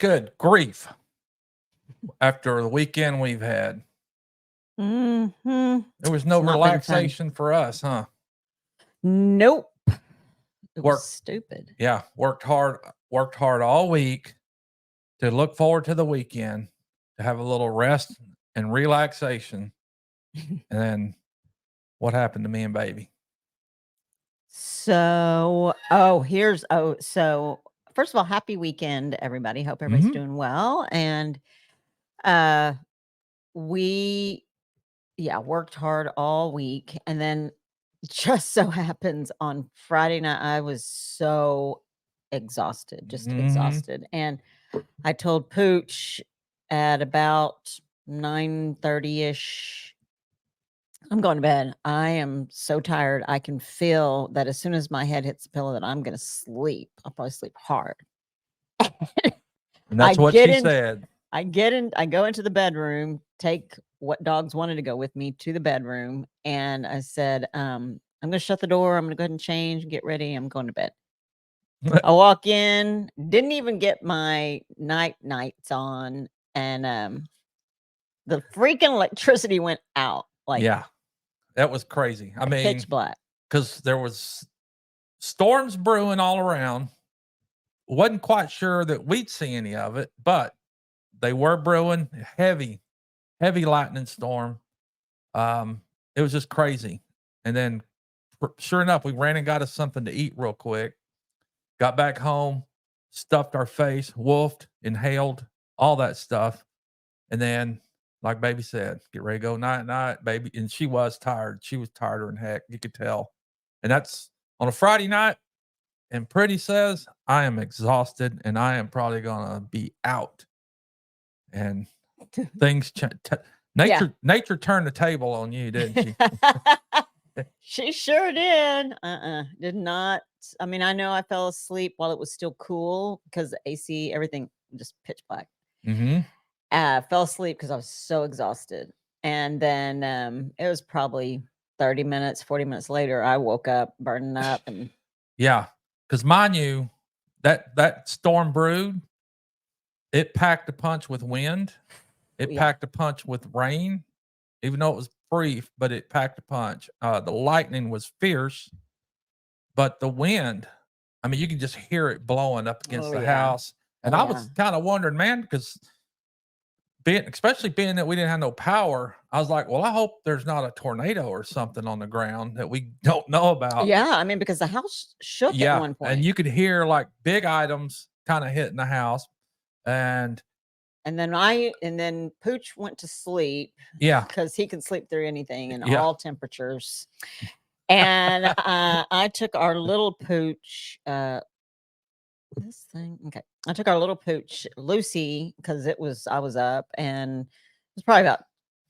Good grief. After the weekend we've had, Mhm. there was no It's not been fun. relaxation for us, huh? Nope. It was Work, stupid. yeah, worked hard all week to look forward to the weekend, to have a little rest and relaxation. And then what happened to me and baby? So, first of all, happy weekend, everybody. Hope everybody's Mhm. doing well. And uh we worked hard all week. And then just so happens on Friday night, I was so exhausted, just Mhm. exhausted. And I told Pooch at about 9:30ish, I'm going to bed. I am so tired. I can feel that as soon as my head hits the pillow that I'm going to sleep. I'll probably sleep hard. And I that's what get she in said. I go into the bedroom, take what dogs wanted to go with me to the bedroom, and I said, I'm going to shut the door. I'm going to go ahead and change, get ready. I'm going to bed. I walk in, didn't even get my nights on, and the freaking electricity went out like Yeah, that was crazy. I mean, pitch black. because there was storms brewing all around. Wasn't quite sure that we'd see any of it, but they were brewing. Heavy lightning storm. It was just crazy. And then, sure enough, we ran and got us something to eat real quick. Got back home, stuffed our face, wolfed, inhaled, all that stuff. And then, like baby said, get ready to go night night, baby. And she was tired. She was tireder than heck. You could tell. And that's on a Friday night. And Pretty says, I am exhausted and I am probably going to be out. And things nature turned the table on you, didn't she? She sure did. Did not. I mean, I know I fell asleep while it was still cool because the AC, everything just pitch black. Mm-hmm. Fell asleep because I was so exhausted. And then it was probably 30 minutes, 40 minutes later, I woke up burning up and Yeah, because mind you, that storm brewed. It packed a punch with wind. It yeah. packed a punch with rain, even though it was brief, but it packed a punch. The lightning was fierce, but the wind, I mean, you can just hear it blowing up against Oh the yeah. house. And Oh I yeah. was kind of wondering, man, because especially being that we didn't have no power, I was like, well, I hope there's not a tornado or something on the ground that we don't know about. Yeah. I mean, because the house shook at Yeah, one and point. you could hear like big items kind of hitting the house, and And then Pooch went to sleep yeah, because he can sleep through anything in yeah, all temperatures. And I took our little Pooch, this thing, okay. I took our little Pooch, Lucy, because I was up, and it was probably about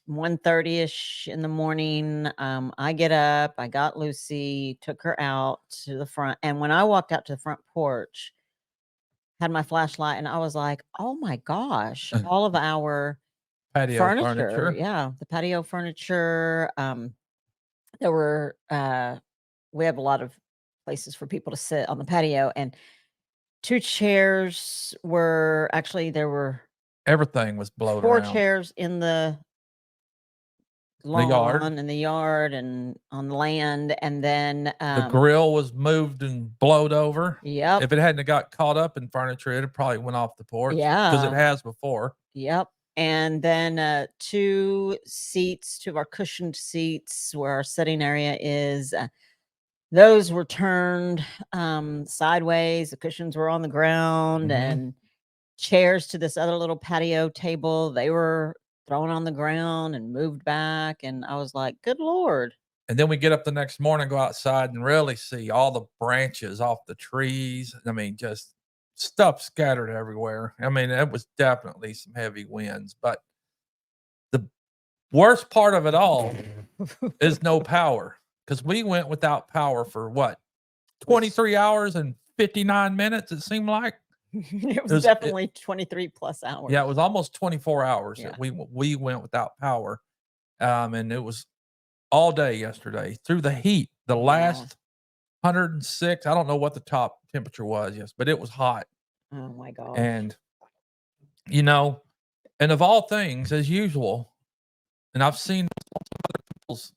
1:30ish in the morning. I get up, I got Lucy, took her out to the front, and when I walked out to the front porch, had my flashlight, and I was like, "Oh my gosh, all of our patio furniture." furniture. Yeah, the patio furniture. There were we have a lot of places for people to sit on the patio, and 2 chairs were actually there were Everything was blowed 4 around chairs in the the yard. lawn, in the yard, and on the land, and then, The grill was moved and blowed over. yep, If it hadn't got caught up in furniture, it probably went off the porch because it yeah, has before. yep, and then, 2 seats, 2 of our cushioned seats where our sitting area is, those were turned, sideways, the cushions were on the ground, Hmm. and chairs to this other little patio table, they were thrown on the ground and moved back, and I was like, "Good lord." And then we get up the next morning, go outside, and really see all the branches off the trees. I mean, just stuff scattered everywhere. I mean, it was definitely some heavy winds. But the worst part of it all is no power because we went without power for what, Was 23 hours and 59 minutes, it seemed like. it It was was, definitely 23 plus hours. yeah, it was almost 24 hours Yeah. that we went without power. And it was all day yesterday through the heat. The Yeah. last 106, I don't know what the top temperature was, yes, but it was hot. Oh my gosh. And you know, and of all things, as usual, and I've seen other people's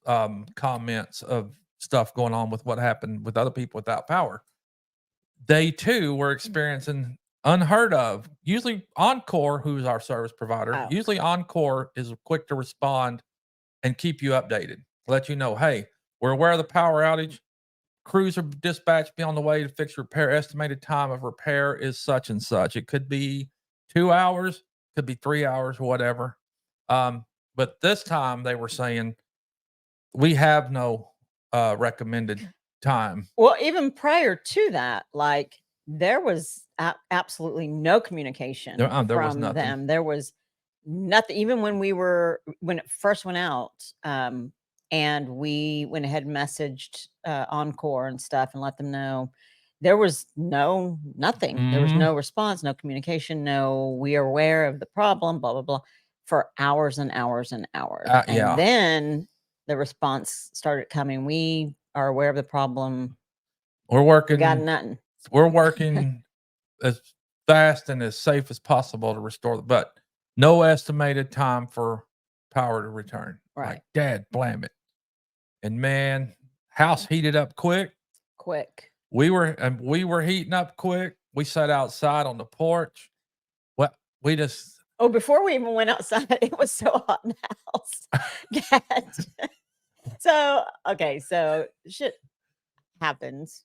comments of stuff going on with what happened with other people without power. They too were experiencing unheard of. Usually, Encore, who's our service provider, Oh, usually Encore is quick to respond and keep you updated, let you know, hey, we're aware of the power outage. Crews are dispatched, be on the way to fix repair. Estimated time of repair is such and such. It could be 2 hours, could be 3 hours, whatever. But this time they were saying we have no recommended time. well, even prior to that, like there was absolutely no communication There was from nothing. them. There was nothing. Even when it first went out, and we went ahead and messaged Encore and stuff and let them know. There was nothing. There was Mhm. no response, no communication, no, we are aware of the problem, blah, blah, blah, for hours and hours and hours. And Yeah, then the response started coming. We are aware of the problem. we're We got working. nothing. We're working as fast and as safe as possible to restore the, but no estimated time for power to return. Right. Like, dad, blam it. And man, house heated up quick. Quick. We were heating up quick. We sat outside on the porch. Well, we just Oh, before we even went outside, it was so hot in the house. Okay, so shit happens.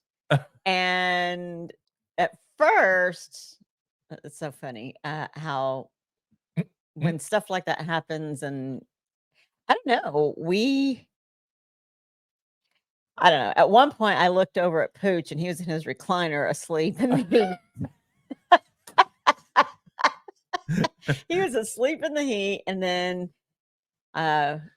And at first, it's so funny how when stuff like that happens, and I don't know, I don't know. At one point, I looked over at Pooch, and he was in his recliner asleep, and he was asleep in the heat. And then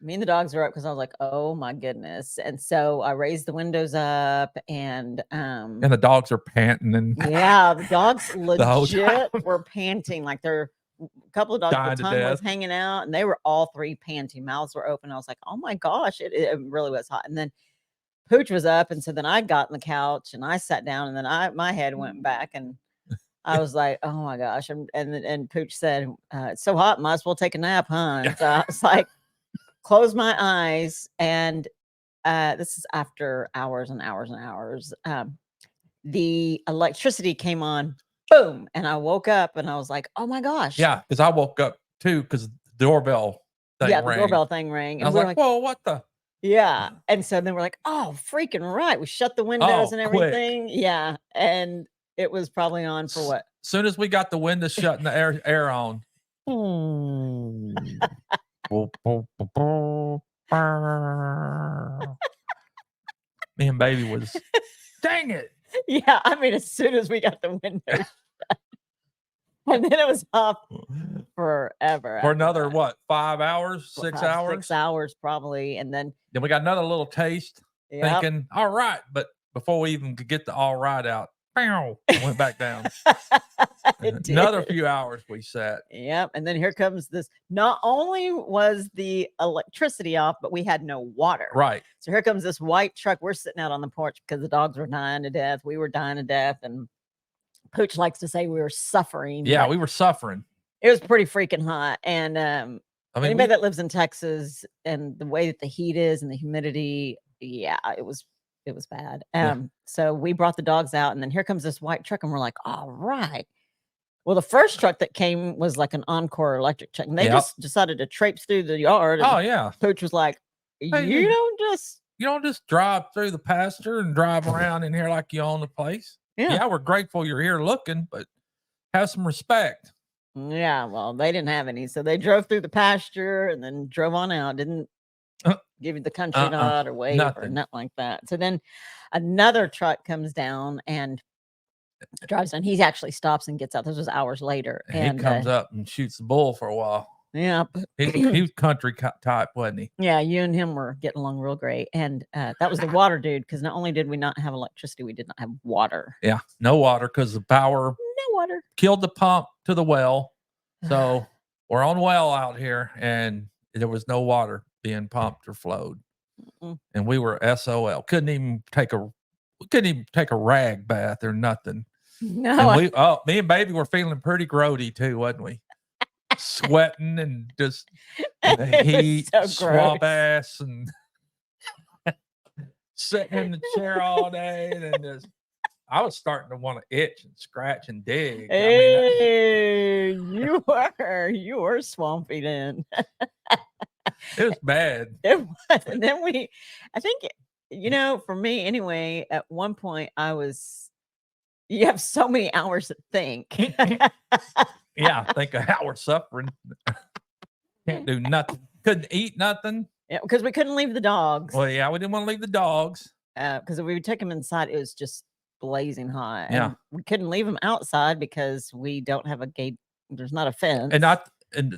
me and the dogs were up because I was like, oh my goodness. And so I raised the windows up, and the dogs are panting and yeah, the dogs the whole time legit were panting. Like a couple of dogs, dying the to tongue was death. hanging out, and they were all three panting. Mouths were open. I was like, oh my gosh, it really was hot. And then Pooch was up, and so then I got on the couch and I sat down, and then my head went back, and I was like, oh my gosh. And Pooch said, it's so hot, might as well take a nap, huh? And so I was like, close my eyes, and this is after hours and hours and hours. The electricity came on, boom, and I woke up, and I was like, "Oh my gosh!" Yeah, because I woke up too because the doorbell thing Yeah, the rang. doorbell thing rang, I and was we were like, like, "Whoa, what the?" "Yeah," and so then we're like, "Oh, freaking right!" We shut the windows Oh, and quick. everything. Yeah, and it was probably on for what? Soon as we got the windows shut and the air on. Me and baby was, dang it. Yeah, I mean, as soon as we got the windows shut, and then it was off forever For after another, that. what, 5 hours, 6 hours? 6 hours probably, and then Then we got another little taste, yep. thinking, all right. But before we even could get the all right out, pow, went back down. It Another did. few hours we sat. Yep. And then here comes this. Not only was the electricity off, but we had no water. Right. So here comes this white truck. We're sitting out on the porch because the dogs were dying to death. We were dying to death. And Pooch likes to say we were suffering. Yeah, we were suffering. It was pretty freaking hot. And I mean, anybody that lives in Texas and the way that the heat is and the humidity, yeah, it was bad. So we brought the dogs out, and then here comes this white truck, and we're like, all right. Well, the first truck that came was like an Encore electric truck, and they just decided to traipse through the yard. Oh, yeah. Pooch was like, Hey, you don't just drive through the pasture and drive around in here like you own the place. Yeah, we're grateful you're here looking, but have some respect. Yeah, well, they didn't have any, so they drove through the pasture and then drove on out. Didn't give you the country nod or wave or nothing like that. So then another truck comes down and drives on. He actually stops and gets out. This was hours later, and he comes up and shoots the bull for a while. Yeah, he was country type, wasn't he? Yeah, you and him were getting along real great, and that was the water dude. Because not only did we not have electricity, we did not have water. Yeah, no water because the power no water killed the pump to the well. So we're on well out here, and there was no water being pumped or flowed, and we were SOL. Couldn't even take a rag bath or nothing. No, And me and baby were feeling pretty grody too, wasn't we? sweating and just in the It was heat, so swamp gross. ass, and sitting in the chair all day, and then just I was starting to want to itch and scratch and dig. I mean, Hey, you were swampy then. it was bad. It was, and then I think, for me anyway, at one point you have so many hours to think. Yeah, think of how we're suffering. Can't do nothing. Couldn't eat nothing. Yeah, because we couldn't leave the dogs. Well, yeah, we didn't want to leave the dogs. Because if we would take them inside, it was just blazing hot. Yeah. And we couldn't leave them outside because we don't have a gate. There's not a fence. And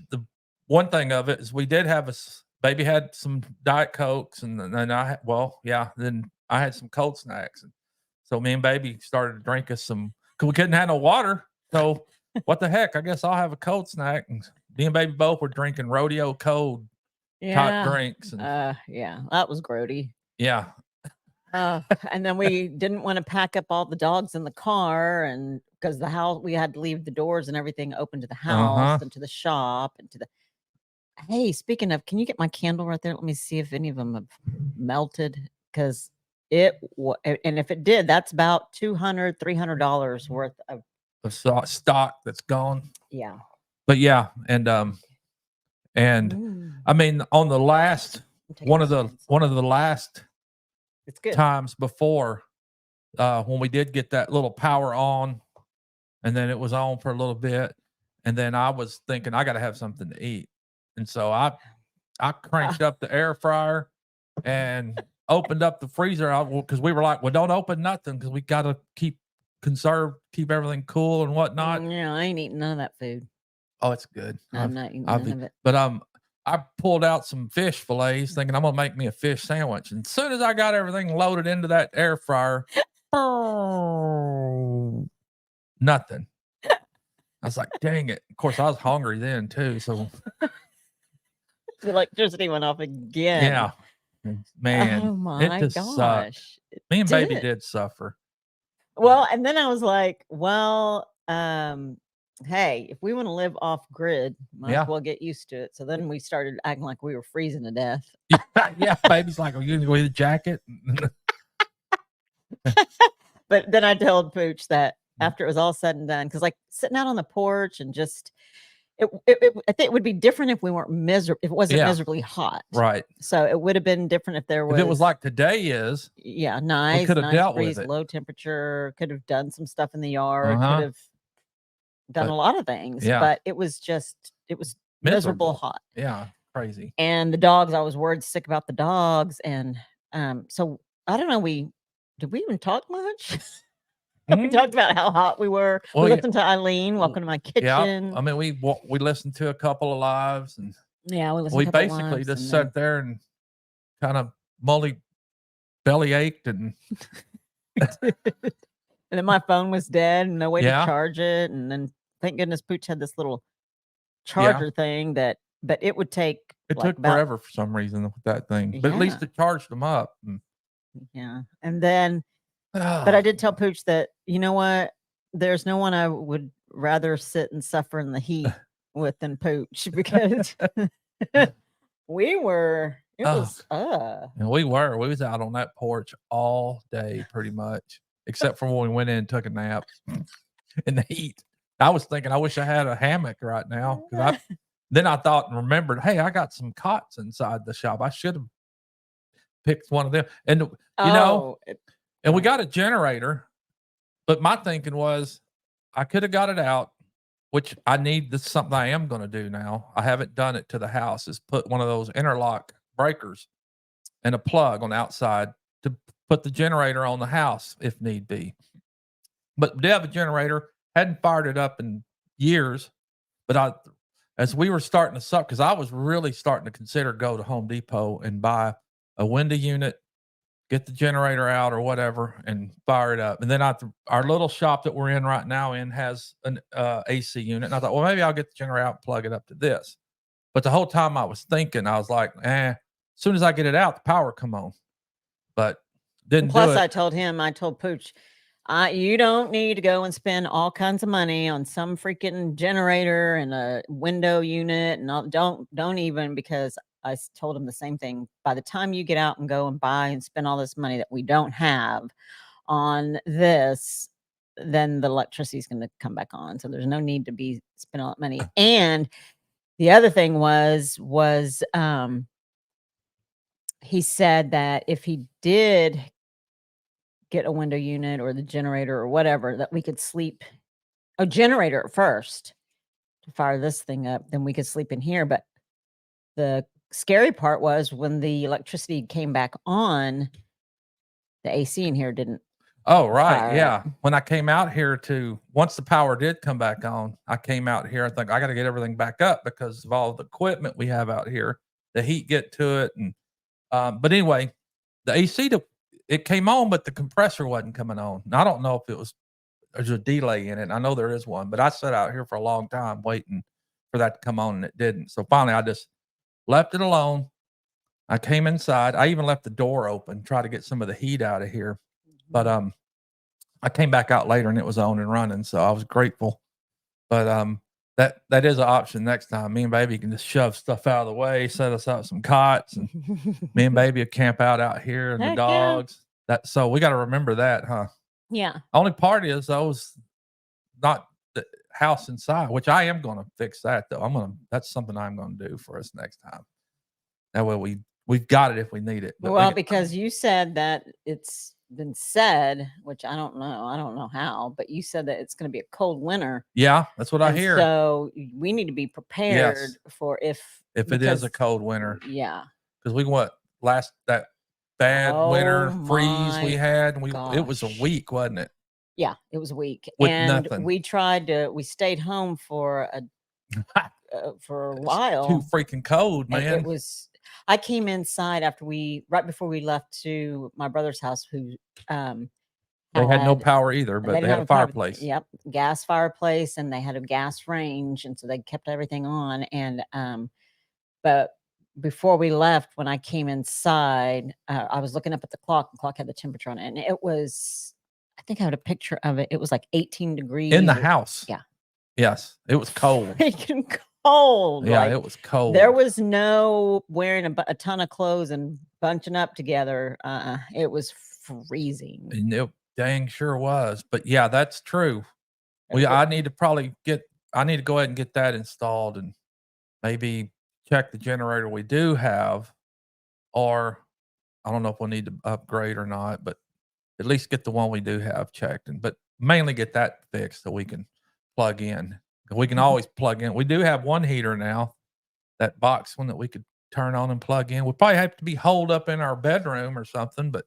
the one thing of it is we did have baby had some Diet Cokes, and then then I had some cold snacks, and so me and baby started to drink us some because we couldn't have no water. So what the heck? I guess I'll have a cold snack. And me and baby both were drinking rodeo cold type drinks. And yeah, that was grody. yeah. And then we didn't want to pack up all the dogs in the car, and because the house, we had to leave the doors and everything open to the house and to the shop and to the. Hey, speaking of, can you get my candle right there? Let me see if any of them have melted, because and if it did, that's about $200-$300 worth of stock that's gone. Yeah. But yeah, and I mean, on the last one of the last it's good times before, when we did get that little power on, and then it was on for a little bit, and then I was thinking I got to have something to eat, and so I cranked up the air fryer and opened up the freezer because we were like, well, don't open nothing because we got to keep everything cool and whatnot. Yeah, I ain't eating none of that food. Oh, it's good. I'm not eating none of it. But I pulled out some fish fillets thinking I'm gonna make me a fish sandwich. And as soon as I got everything loaded into that air fryer, nothing. I was like, dang it. Of course, I was hungry then too. So the electricity went off again. Yeah. Man. Oh my it just gosh. Sucked. Me and baby did suffer. Well, and then I was like, well, hey, if we want to live off grid, might as well get used to it. So then we started acting like we were freezing to death. Yeah, baby's like, are you gonna wear the jacket? But then I told Pooch that after it was all said and done, because sitting out on the porch and just I think it would be different if we weren't miserable, if it wasn't miserably hot. Right. So it would have been different if there was. If it was like today is. Yeah, nice. Could have dealt breeze, with it. Low temperature. Could have done some stuff in the yard. Could have done a lot of things. Yeah. But it was miserable hot. Yeah, crazy. And the dogs, I was worried sick about the dogs, and so I don't know. Did we even talk much? We talked about how hot we were. We listened to Eileen. Welcome to my kitchen. Yeah, I mean, we listened to a couple of lives, and we basically just sat there and kind of belly ached, and and then my phone was dead, and no way to charge it. And then thank goodness Pooch had this little charger thing but it would take. It took forever for some reason with that thing, but at least it charged them up. Yeah, and then. But I did tell Pooch that, you know what? There's no one I would rather sit and suffer in the heat with than Pooch, because we were. It was. And we was out on that porch all day, pretty much, except for when we went in and took a nap in the heat. I was thinking, I wish I had a hammock right now. Then I thought and remembered, hey, I got some cots inside the shop. I should have picked one of them. And and we got a generator, but my thinking was I could have got it out, which I need. This is something I am going to do now. I haven't done it to the house, is put one of those interlock breakers and a plug on the outside to put the generator on the house if need be. But we have a generator, hadn't fired it up in years, but as we were starting to suck, because I was really starting to consider go to Home Depot and buy a window unit, get the generator out or whatever, and fire it up. And then our little shop that we're in right now has an AC unit. And I thought, well, maybe I'll get the generator out and plug it up to this. But the whole time I was thinking, I was like, as soon as I get it out, the power come on. But didn't do it. Plus, I told Pooch, You don't need to go and spend all kinds of money on some freaking generator and a window unit, and don't even, because told him the same thing. By the time you get out and go and buy and spend all this money that we don't have on this, then the electricity is going to come back on. So there's no need to be spending all that money. And the other thing was he said that if he did get a window unit or the generator or whatever, that we could sleep a generator at first to fire this thing up, then we could sleep in here. But the scary part was when the electricity came back on, the AC in here didn't. Oh, right. fire Yeah. up. When I came out here once the power did come back on, I came out here. I think I got to get everything back up because of all the equipment we have out here, the heat get to it. And, but anyway, the AC, it came on, but the compressor wasn't coming on. And I don't know if there's a delay in it. I know there is one, but I sat out here for a long time waiting for that to come on and it didn't. So finally I just left it alone. I came inside. I even left the door open, try to get some of the heat out of here. But I came back out later and it was on and running, so I was grateful. But that is an option next time. Me and baby can just shove stuff out of the way, set us up some cots, and me and baby will camp out here and the Heck yeah. dogs. So we got to remember that, huh? Yeah. Only part is not the house inside, which I am going to fix that though. That's something I'm going to do for us next time. That way we've got it if we need it. But Well, because you said that it's been said, which I don't know how, but you said that it's going to be a cold winter. Yeah, that's what I hear. So we need to be prepared for if it is a cold winter. Yeah. Because that bad winter freeze we had, and it was a gosh. week, wasn't it? Yeah, it was a week. With and nothing. we stayed home for for a while. Too freaking cold, man. It was. I came inside right before we left to my brother's house, who they had no power either, but they had a fireplace. Yep, gas fireplace, and they had a gas range, and so they kept everything on. And but before we left, when I came inside, I was looking up at the clock. The clock had the temperature on it, and it was. I think I had a picture of it. It was like 18 degrees in the house. Yeah. Yes, it was cold. Freaking cold. Yeah, it was cold. There was no wearing a ton of clothes and bunching up together. It was freezing. And it dang sure was. But yeah, that's true. I need to go ahead and get that installed and maybe check the generator we do have, or I don't know if we'll need to upgrade or not, but at least get the one we do have checked, but mainly get that fixed so we can plug in. We can always plug in. We do have one heater now, that box one that we could turn on and plug in. We'll probably have to be holed up in our bedroom or something, but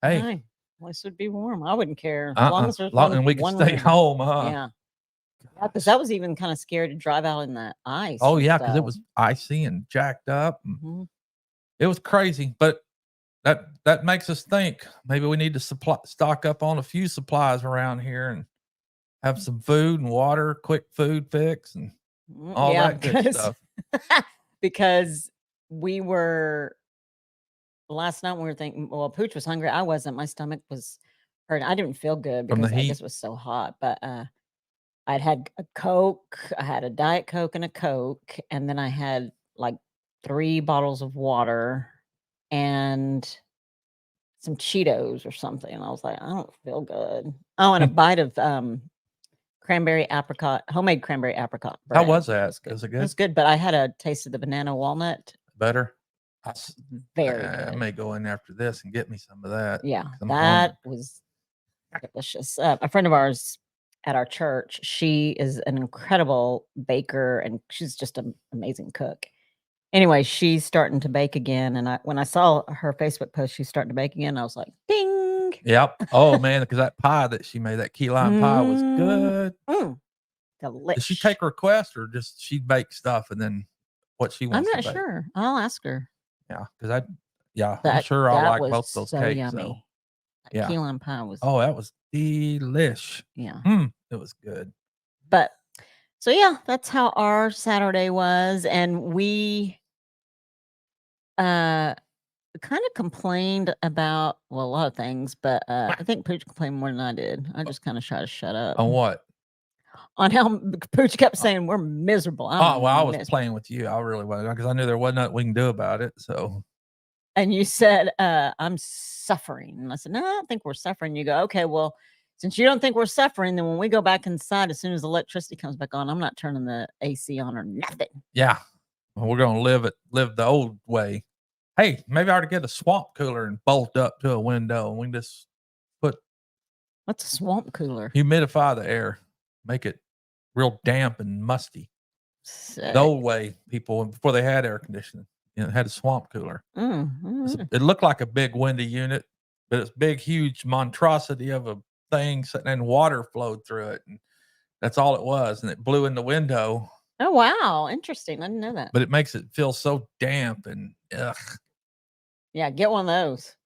hey. This would be warm. I wouldn't care. As long as there's and we can stay home, huh? Yeah. Because I was even kind of scared to drive out in that ice. Oh, yeah, because it was icy and jacked up. And it was crazy, but that makes us think maybe we need to stock up on a few supplies around here and have some food and water, quick food fix, and all that good stuff. Because last night we were thinking, well, Pooch was hungry. I wasn't. My stomach was hurting. I didn't feel good because I guess it was so hot. But I'd had a Coke. I had a Diet Coke and a Coke, and then I had like 3 bottles of water and some Cheetos or something. And I was like, I don't feel good. Oh, and a bite of homemade cranberry apricot bread. How was that? Was it good? It was good, but I had a taste of the banana walnut. Better? Very good. I may go in after this and get me some of that. Yeah, that was delicious. A friend of ours at our church, she is an incredible baker, and she's just an amazing cook. Anyway, she's starting to bake again, and when I saw her Facebook post, she's starting to bake again, I was like, ding. Yep. Oh man, because that pie that she made, that key lime pie, was good. Delicious. Did she take requests or just she bake stuff and then what she wants? I'm not sure. I'll ask her. Yeah, because I'm sure I like both those cakes. Yummy. Yeah, key lime pie was. Oh, that was delish. Yeah, it was good. But so yeah, that's how our Saturday was, and we kind of complained about, well, a lot of things, but I think Pooch complained more than I did. I just kind of tried to shut up On what? on how Pooch kept saying we're miserable. Oh, well, I was playing with you. I really wasn't, because I knew there wasn't nothing we can do about it. So, And you said, I'm suffering. And I said, no, I don't think we're suffering. You go, okay, well, since you don't think we're suffering, then when we go back inside, as soon as electricity comes back on, I'm not turning the AC on or nothing. yeah, well, we're gonna live the old way. Hey, maybe I ought to get a swamp cooler and bolt up to a window, and we can just put What's a swamp cooler? humidify the air, make it real damp and musty. Sick. The old way, people before they had air conditioning, had a swamp cooler. Mm. It looked like a big windy unit, but it's big, huge monstrosity of a thing, and water flowed through it, and that's all it was, and it blew in the window. Oh, wow. Interesting. I didn't know that. But it makes it feel so damp and ugh. Yeah, get one of those.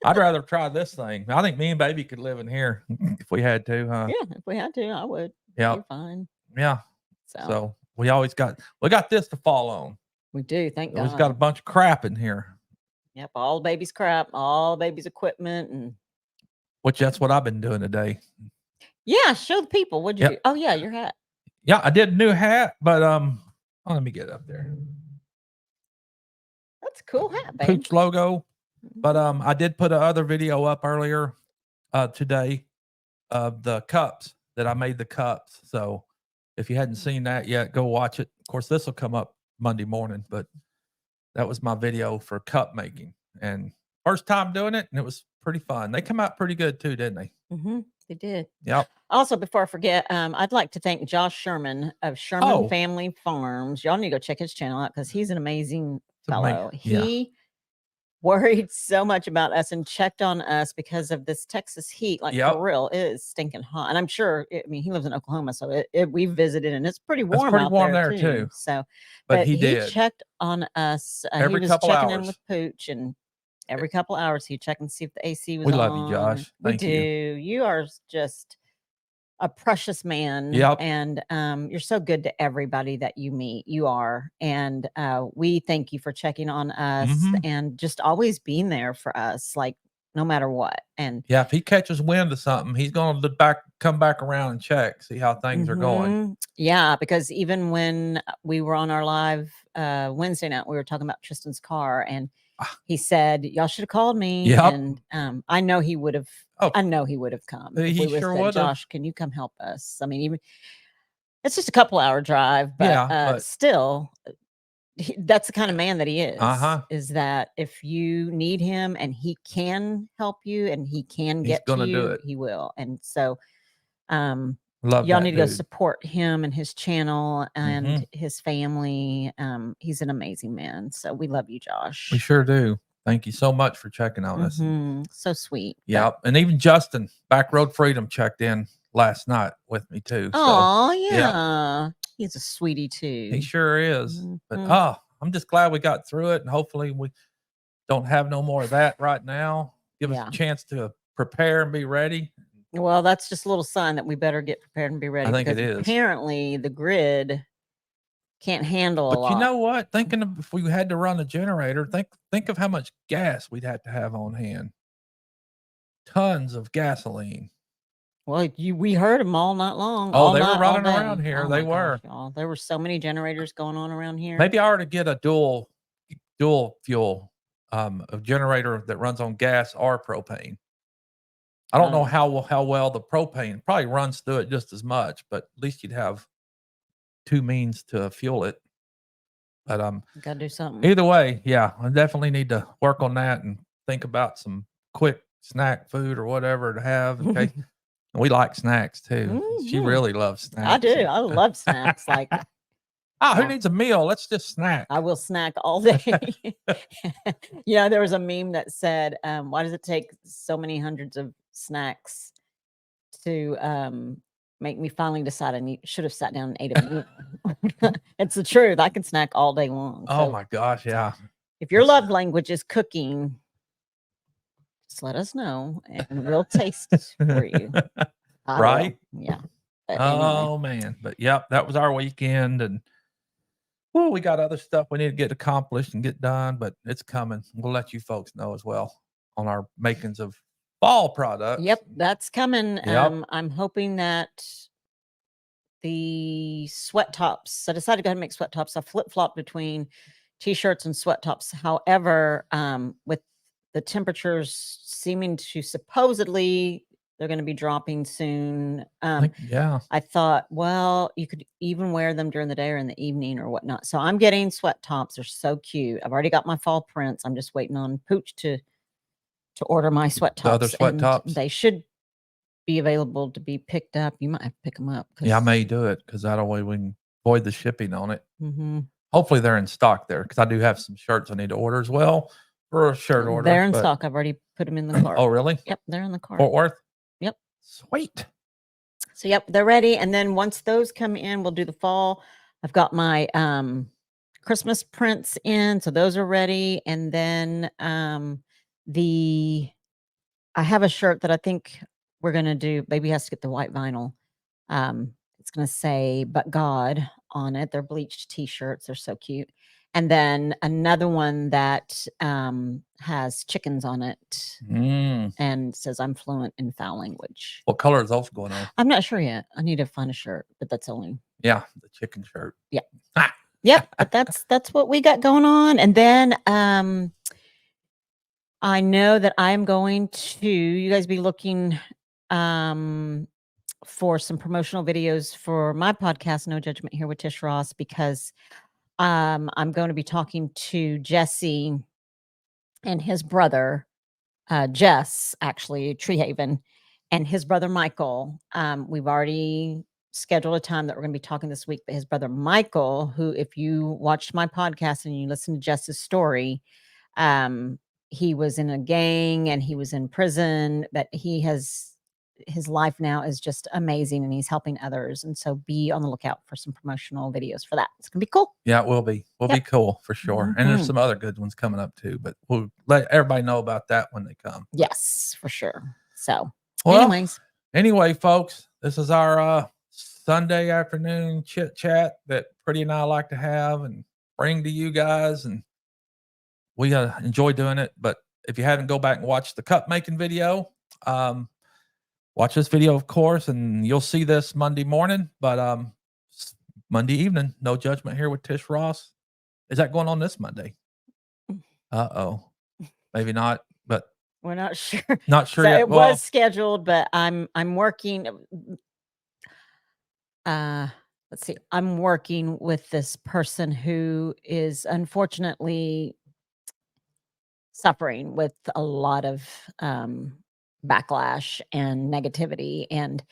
I'd rather try this thing. I think me and baby could live in here if we had to, huh? Yeah, if we had to, I would. Yeah. You're fine. Yeah. So we got this to fall on. We do, thank God. We've got a bunch of crap in here. Yep, all the baby's crap, all the baby's equipment, and which that's what I've been doing today. Yeah, show the people. What'd you do? Oh yeah, your hat. Yeah, I did a new hat, but let me get up there. That's a cool hat, babe. Pooch logo. But I did put another video up earlier today of the cups that I made the cups. So if you hadn't seen that yet, go watch it. Of course, this will come up Monday morning, but that was my video for cup making, and first time doing it, and it was pretty fun. They come out pretty good too, didn't they? Mm-hmm. They did. Yep. Also, before I forget, I'd like to thank Josh Sherman of Sherman Family Farms. Y'all need to go check his channel out because he's an amazing fellow. He worried so much about us and checked on us because of this Texas heat. Like for real, it is stinking hot. And I'm sure, I mean, he lives in Oklahoma, so we visited and it's pretty warm. It's pretty warm there too. So, but he checked on us. He was checking in with Pooch, and every couple hours he'd check and see if the AC was on. We love you, Josh. Thank you. You are just a precious man. Yep. And you're so good to everybody that you meet. You are. And we thank you for checking on us and just always being there for us, like no matter what. And yeah, if he catches wind of something, he's going to come back around and check, see how things are going. Yeah, because even when we were on our live Wednesday night, we were talking about Tristan's car, and he said, y'all should have called me. Yep. And I know he would have. I know he would have come. He sure would. Josh, can you come help us? I mean, even it's just a couple-hour drive, but still, that's the kind of man that he is. Is that if you need him and he can help you and he can get to you, he will. And so, y'all need to go support him and his channel and his family. He's an amazing man. So we love you, Josh. We sure do. Thank you so much for checking on us. So sweet. Yeah. And even Justin, Back Road Freedom, checked in last night with me too. Oh, yeah. He's a sweetie too. He sure is. But I'm just glad we got through it, and hopefully we don't have no more of that right now. Give us a chance to prepare and be ready. Well, that's just a little sign that we better get prepared and be ready. I think it is. Apparently the grid can't handle a lot. But you know what? Thinking of if we had to run a generator, think of how much gas we'd have to have on hand. Tons of gasoline. Well, we heard them all night long. Oh, they were running around here. They were. There were so many generators going on around here. Maybe I ought to get a dual fuel, a generator that runs on gas or propane. I don't know how well the propane probably runs through it just as much, but at least you'd have two means to fuel it. But gotta do something. Either way, yeah, I definitely need to work on that and think about some quick snack food or whatever to have. Okay. We like snacks too. She really loves snacks. I do. I love snacks. Like, who needs a meal? Let's just snack. I will snack all day. There was a meme that said, why does it take so many hundreds of snacks to make me finally decide I should have sat down and ate a meal? It's the truth. I can snack all day long. Oh my gosh. Yeah. If your love language is cooking, just let us know and we'll taste it for you. Right? Yeah. Oh man. But yep, that was our weekend, and Well, we got other stuff we need to get accomplished and get done, but it's coming. We'll let you folks know as well on our makings of fall products. Yep, that's coming. Yep. I'm hoping that the sweat tops. I decided to go ahead and make sweat tops. I flip flop between t-shirts and sweat tops. However, with the temperatures seeming to supposedly they're going to be dropping soon. Yeah. I thought, well, you could even wear them during the day or in the evening or whatnot. So I'm getting sweat tops. They're so cute. I've already got my fall prints. I'm just waiting on Pooch to order my sweat tops. The other sweat and tops. They should be available to be picked up. You might have to pick them up. Yeah, I may do it because that way we can avoid the shipping on it. Mm-hmm. Hopefully they're in stock there because I do have some shirts I need to order as well for a shirt order. They're in stock. I've already put them in the cart. Oh, really? Yep, they're in the cart. Fort Worth? Yep. Sweet. So, yep, they're ready. And then once those come in, we'll do the fall. I've got my Christmas prints in, so those are ready. And then I have a shirt that I think we're gonna do. Baby has to get the white vinyl. It's gonna say "But God" on it. They're bleached t-shirts. They're so cute. And then another one that has chickens on it and says I'm fluent in foul language. What color is those going on? I'm not sure yet. I need to find a shirt, but that's only. Yeah, the chicken shirt. Yeah. Yep. But that's what we got going on. And then I know that I'm going to, you guys be looking for some promotional videos for my podcast, No Judgment Here with Tish Ross, because I'm going to be talking to Jesse and his brother, Jess, actually, Treehaven, and his brother, Michael. We've already scheduled a time that we're going to be talking this week, but his brother, Michael, who, if you watched my podcast and you listened to Jess's story, he was in a gang and he was in prison, but his life now is just amazing and he's helping others. And so be on the lookout for some promotional videos for that. It's going to be cool. Yeah, it will be. Will be cool for sure. And there's some other good ones coming up too, but we'll let everybody know about that when they come. Yes, for sure. So, well, anyway, folks, this is our Sunday afternoon chit chat that Pretty and I like to have and bring to you guys. And we enjoy doing it. But if you haven't, go back and watch the cup making video. Watch this video, of course, and you'll see this Monday morning. But Monday evening, No Judgment Here with Tish Ross. Is that going on this Monday? Maybe not, but we're not sure. Not sure so yet. It was scheduled, but I'm working. Let's see. I'm working with this person who is unfortunately suffering with a lot of backlash and negativity, and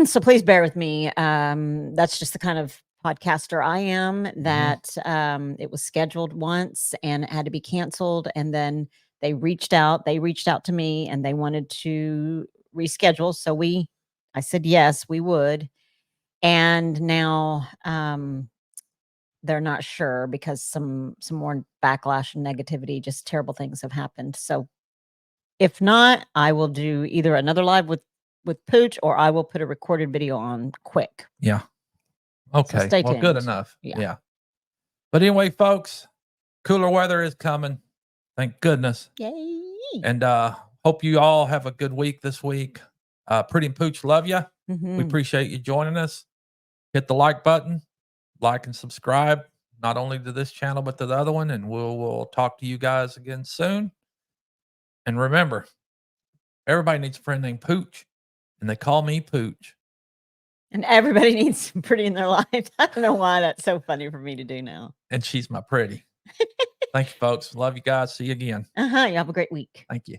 so please bear with me. That's just the kind of podcaster I am, that it was scheduled once and it had to be canceled, and then they reached out to me and they wanted to reschedule, so I said yes, we would. And now they're not sure because some more backlash and negativity, just terrible things have happened. So if not, I will do either another live with Pooch, or I will put a recorded video on quick. Yeah. Okay. So stay well, tuned. good enough. Yeah. But anyway, folks, cooler weather is coming. Thank goodness. Yay. And hope you all have a good week this week. Pretty and Pooch love you. We appreciate you joining us. Hit the like button, like and subscribe, not only to this channel, but to the other one. And we'll talk to you guys again soon. And remember, everybody needs a friend named Pooch, and they call me Pooch. And everybody needs some Pretty in their life. I don't know why that's so funny for me to do now. And she's my Pretty. Thank you, folks. Love you guys. See you again. You have a great week. Thank you.